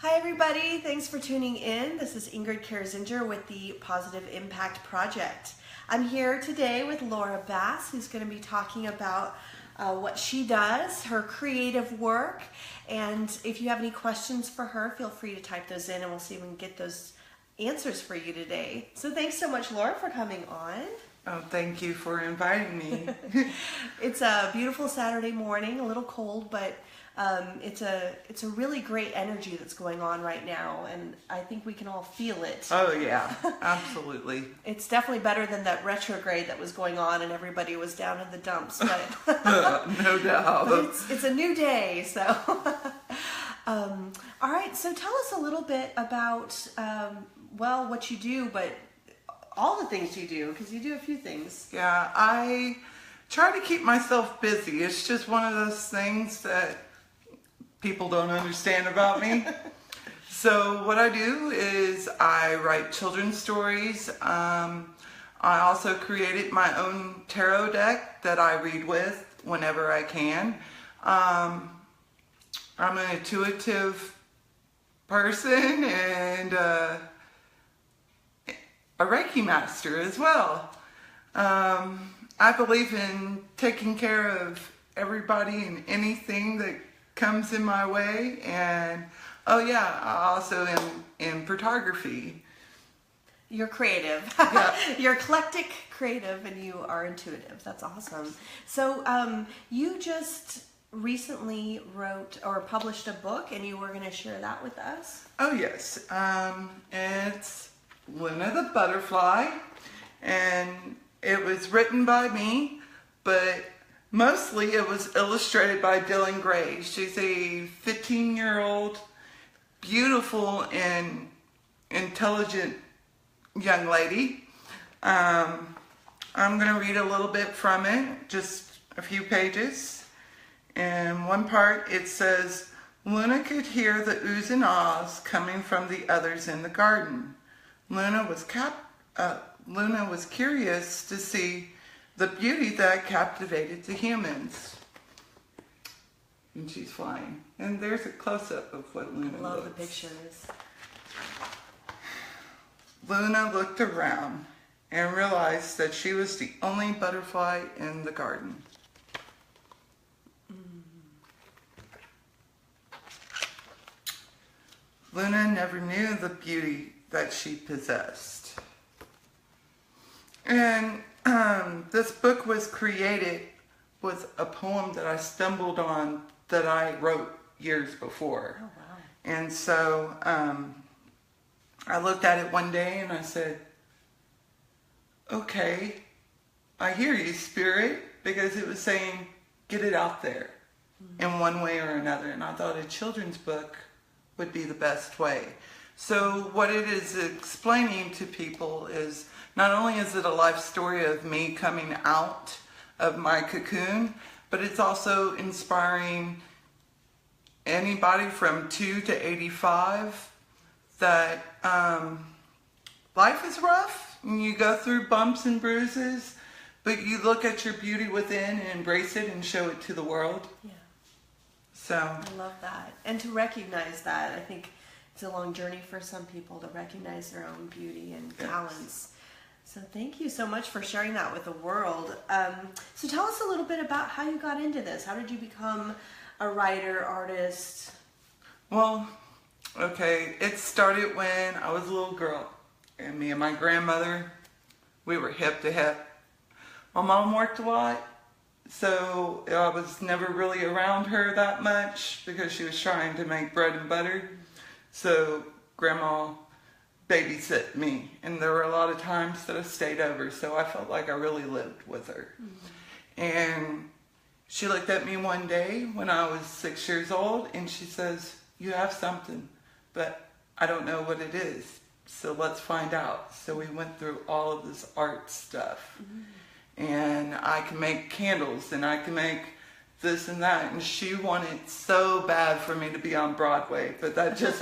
Hi everybody, thanks for tuning in. This is Ingrid Kerzinger with the Positive Impact Project. I'm here today with Laura Bass, who's going to be talking about what she does, her creative work, and if you have any questions for her, feel free to type those in and we'll see if we can get those answers for you today. So thanks so much, Laura, for coming on. Oh, thank you for inviting me. It's a beautiful Saturday morning, a little cold, but it's a really great energy that's going on right now, and I think we can all feel it. Oh yeah, absolutely. It's definitely better than that retrograde that was going on and everybody was down in the dumps, but no doubt. But it's a new day, so. All right, so tell us a little bit about, what you do, but all the things you do, because you do a few things. Yeah, I try to keep myself busy. It's just one of those things that people don't understand about me. So what I do is I write children's stories. I also created my own tarot deck that I read with whenever I can. I'm an intuitive person and a Reiki master as well. I believe in taking care of everybody and anything that comes in my way, and oh yeah, I also am in photography. You're creative. Yeah. You're eclectic, creative, and you are intuitive. That's awesome. So you just recently wrote or published a book, and you were going to share that with us? Oh yes, it's Luna the Butterfly, and it was written by me, but mostly it was illustrated by Dylan Gray. She's a 15-year-old, beautiful and intelligent young lady. I'm going to read a little bit from it, just a few pages. In one part it says, Luna could hear the oohs and ahs coming from the others in the garden. Luna was curious to see the beauty that captivated the humans. And she's flying. And there's a close-up of what Luna looks. Love the pictures. Luna looked around and realized that she was the only butterfly in the garden. Luna never knew the beauty that she possessed. And this book was created with a poem that I stumbled on that I wrote years before. Oh, wow. And so I looked at it one day and I said, okay, I hear you, Spirit, because it was saying, get it out there in one way or another. And I thought a children's book would be the best way. So what it is explaining to people is not only is it a life story of me coming out of my cocoon, but it's also inspiring anybody from 2 to 85 that life is rough and you go through bumps and bruises, but you look at your beauty within and embrace it and show it to the world. Yeah. So I love that. And to recognize that, I think it's a long journey for some people to recognize their own beauty and talents. So thank you so much for sharing that with the world. So tell us a little bit about how you got into this. How did you become a writer, artist? Well, okay, it started when I was a little girl. And me and my grandmother, we were hip to hip. My mom worked a lot, so I was never really around her that much because she was trying to make bread and butter. So Grandma babysit me, and there were a lot of times that I stayed over, so I felt like I really lived with her. Mm-hmm. And she looked at me one day when I was 6 years old, and she says, you have something, but I don't know what it is, so let's find out. So we went through all of this art stuff. Mm-hmm. And I can make candles, and I can make this and that, and she wanted so bad for me to be on Broadway, but that just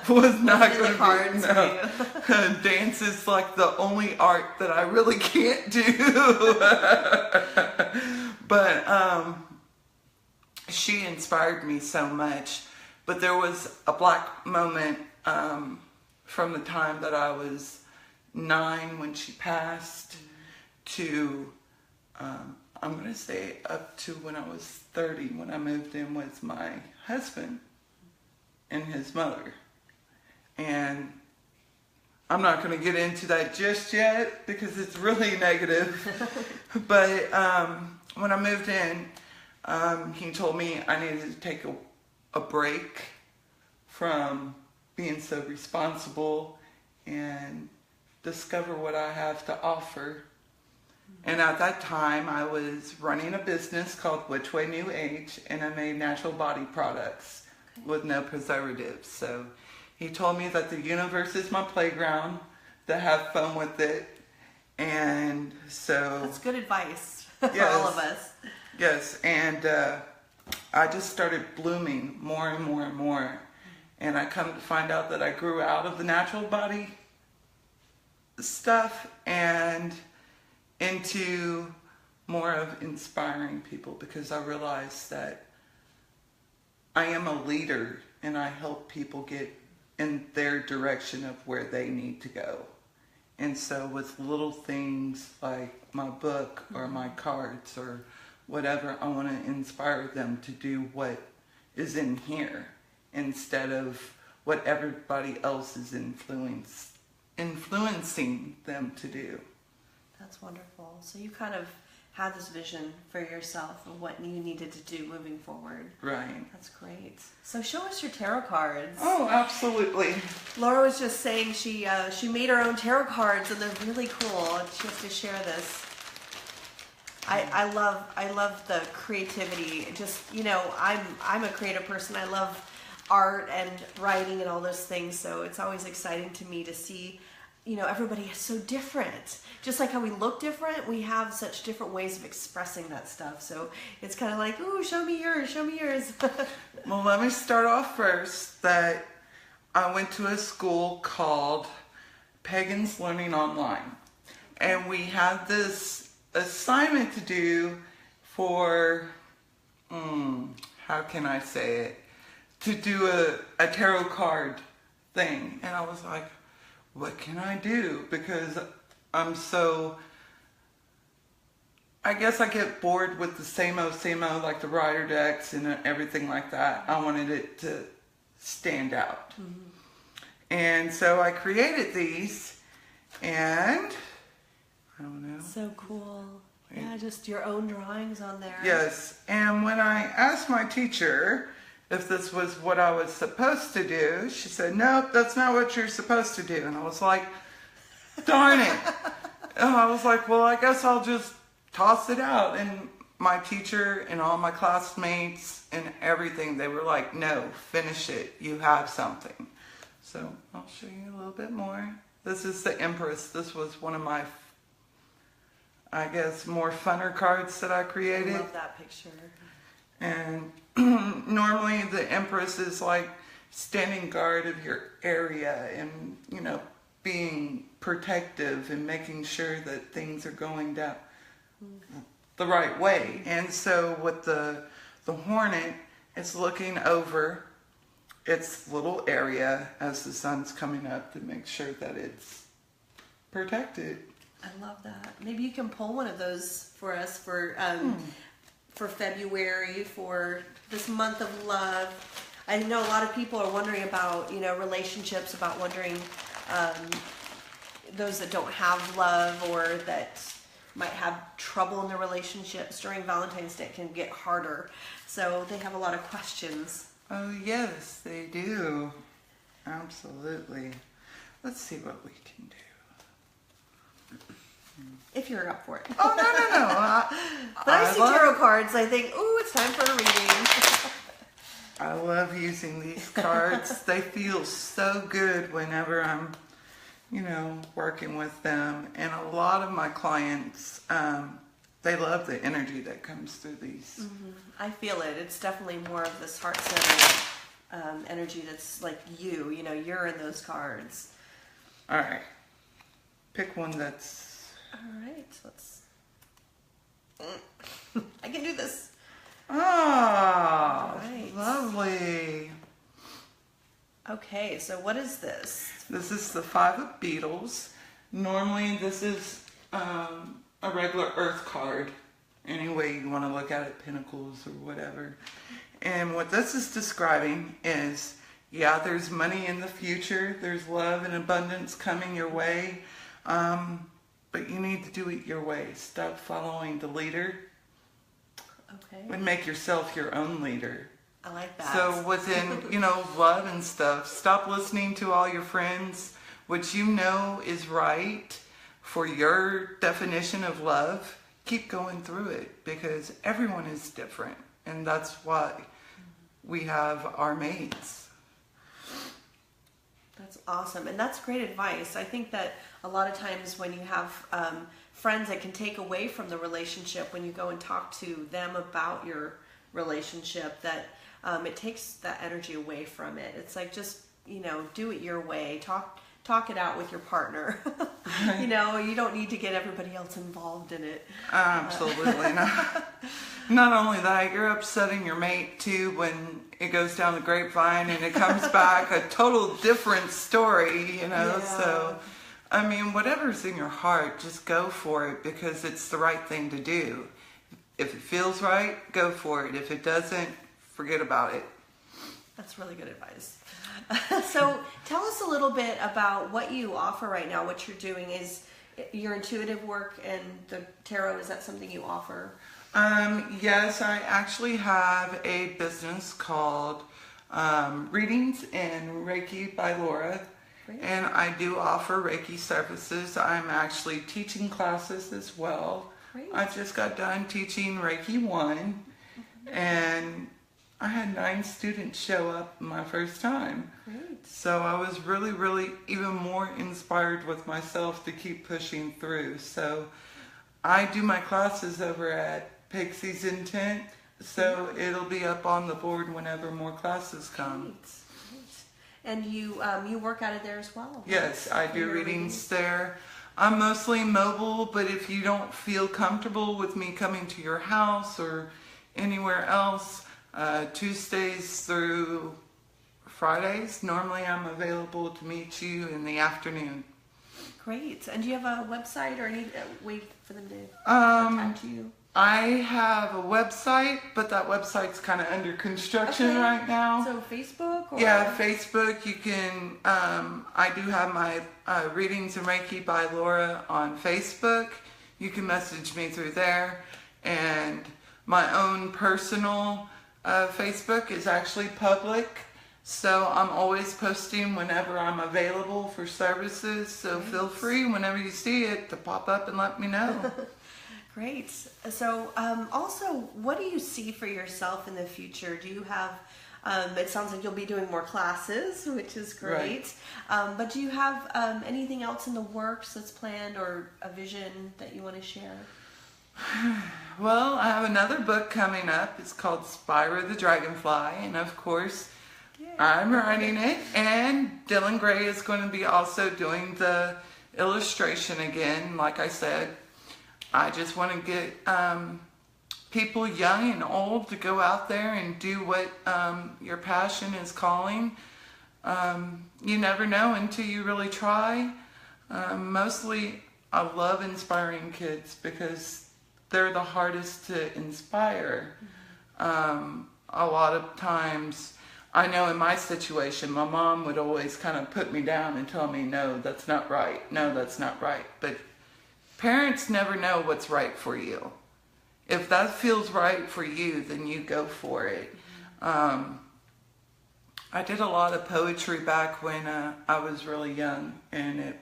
was not going to be. No. Dance is like the only art that I really can't do. But she inspired me so much But there was a black moment from the time that I was 9 when she passed to, I'm going to say up to when I was 30 when I moved in with my husband and his mother. And I'm not going to get into that just yet because it's really negative. But when I moved in, he told me I needed to take a break from being so responsible and discover what I have to offer. And at that time, I was running a business called Which Way New Age, and I made natural body products with no preservatives. So he told me that the universe is my playground, to have fun with it. And so... That's good advice for all of us. Yes, and I just started blooming more and more and more. And I come to find out that I grew out of the natural body stuff and into more of inspiring people, because I realized that I am a leader and I help people get in their direction of where they need to go. And so with little things like my book or my cards or whatever, I want to inspire them to do what is in here instead of what everybody else is influencing them to do. That's wonderful. So you kind of had this vision for yourself of what you needed to do moving forward. Right. That's great. So show us your tarot cards. Oh, absolutely. Laura was just saying she made her own tarot cards and they're really cool. She has to share this. I love the creativity. Just, I'm a creative person. I love art and writing and all those things. So it's always exciting to me to see, everybody is so different. Just like how we look different, we have such different ways of expressing that stuff. So it's kind of like, ooh, show me yours, show me yours. Well, let me start off first that I went to a school called Pagans Learning Online. And we had this assignment to do for, how can I say it? To do a tarot card thing. And I was like, what can I do? Because I guess I get bored with the same old, like the rider decks and everything like that. I wanted it to stand out. Mm-hmm. And so I created these, and I don't know. So cool. Yeah, just your own drawings on there. Yes, and when I asked my teacher if this was what I was supposed to do, she said, nope, that's not what you're supposed to do. And I was like, darn it. And I was like, well, I guess I'll just toss it out. And my teacher and all my classmates and everything, they were like, no, finish it. You have something. So I'll show you a little bit more. This is the Empress. This was one of my, I guess, more funner cards that I created. I love that picture. And normally the Empress is like standing guard of your area and, being protective and making sure that things are going down the right way. And so with the Hornet, it's looking over its little area as the sun's coming up to make sure that it's protected. I love that. Maybe you can pull one of those for us for February, for this month of love. I know a lot of people are wondering about, relationships, about wondering those that don't have love or that might have trouble in their relationships during Valentine's Day. It can get harder. So they have a lot of questions. Oh, yes, they do. Absolutely. Let's see what we can do. If you're up for it. Oh, no. But I see tarot cards, I think, ooh, it's time for a reading. I love using these cards. They feel so good whenever I'm, working with them. And a lot of my clients, they love the energy that comes through these. Mm-hmm. I feel it. It's definitely more of this heart-centered energy that's like you're in those cards. All right. Pick one that's... All right. Let's... I can do this. Ah, right. Lovely. Okay, so what is this? This is the five of Beetles. Normally this is a regular earth card. Any way you want to look at it, pentacles or whatever. And what this is describing is, yeah, there's money in the future. There's love and abundance coming your way. But you need to do it your way. Stop following the leader. Okay. And make yourself your own leader. I like that. So within, love and stuff, stop listening to all your friends. What you know is right for your definition of love. Keep going through it because everyone is different. And that's why we have our mates. That's awesome. And that's great advice. I think that a lot of times when you have friends that can take away from the relationship, when you go and talk to them about your relationship, that it takes that energy away from it. It's like, just, do it your way. Talk it out with your partner. You don't need to get everybody else involved in it. Absolutely not. Not only that, you're upsetting your mate too when it goes down the grapevine and it comes back a total different story, Yeah. So I mean, whatever's in your heart, just go for it because it's the right thing to do. If it feels right, go for it. If it doesn't, forget about it. That's really good advice. So tell us a little bit about what you offer right now, what you're doing. Is your intuitive work and the tarot, is that something you offer? Yes, I actually have a business called Readings in Reiki by Laura. Great. And I do offer Reiki services. I'm actually teaching classes as well. Great. I just got done teaching Reiki 1 and I had 9 students show up my first time. Great. So I was really, really even more inspired with myself to keep pushing through. So I do my classes over at Pixie's Intent. So it'll be up on the board whenever more classes come. Great. And you work out of there as well? Yes, I do readings there. I'm mostly mobile, but if you don't feel comfortable with me coming to your house or anywhere else, Tuesdays through Fridays, normally I'm available to meet you in the afternoon. Great. And do you have a website or any way for them to contact you? I have a website, but that website's kind of under construction right now. So Facebook? Or? Yeah, Facebook. You can, I do have my Readings in Reiki by Laura on Facebook. You can message me through there. And my own personal Facebook is actually public. So I'm always posting whenever I'm available for services. So feel free whenever you see it to pop up and let me know. Great. So also, what do you see for yourself in the future? Do you have, it sounds like you'll be doing more classes, which is great. Right. But do you have anything else in the works that's planned or a vision that you want to share? Well, I have another book coming up. It's called Spyro the Dragonfly. And of course, I'm writing it. And Dylan Gray is going to be also doing the illustration again, like I said. I just want to get people young and old to go out there and do what your passion is calling. You never know until you really try. Mostly, I love inspiring kids because they're the hardest to inspire. A lot of times, I know in my situation, my mom would always kind of put me down and tell me, no, that's not right. No, that's not right. But parents never know what's right for you. If that feels right for you, then you go for it. I did a lot of poetry back when I was really young, and it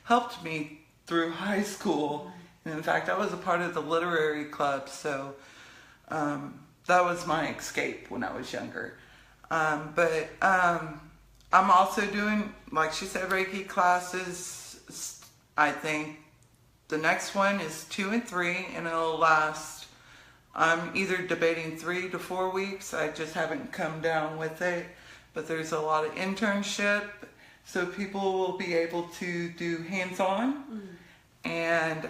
helped me through high school. And in fact, I was a part of the literary club, so that was my escape when I was younger. But I'm also doing, like she said, Reiki classes. I think the next one is 2 and 3, and it'll last, I'm either debating 3 to 4 weeks. I just haven't come down with it. But there's a lot of internship, so people will be able to do hands-on. And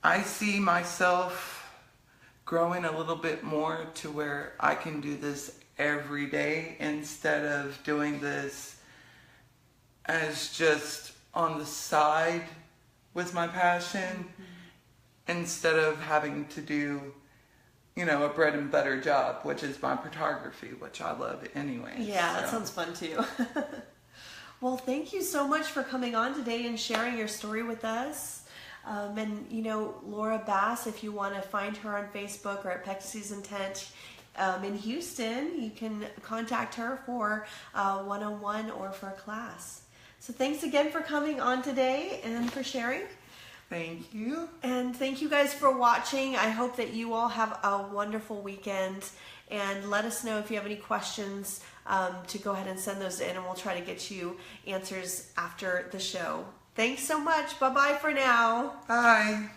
I see myself growing a little bit more to where I can do this every day and instead of doing this as just on the side was my passion, instead of having to do, a bread and butter job, which is my photography, which I love anyway. Yeah, that sounds fun too. Well, thank you so much for coming on today and sharing your story with us. And Laura Bass, if you want to find her on Facebook or at Pexy's Intent in Houston, you can contact her for one-on-one or for a class. So thanks again for coming on today and for sharing. Thank you. And thank you guys for watching. I hope that you all have a wonderful weekend. And let us know if you have any questions to go ahead and send those in, and we'll try to get you answers after the show. Thanks so much. Bye-bye for now. Bye.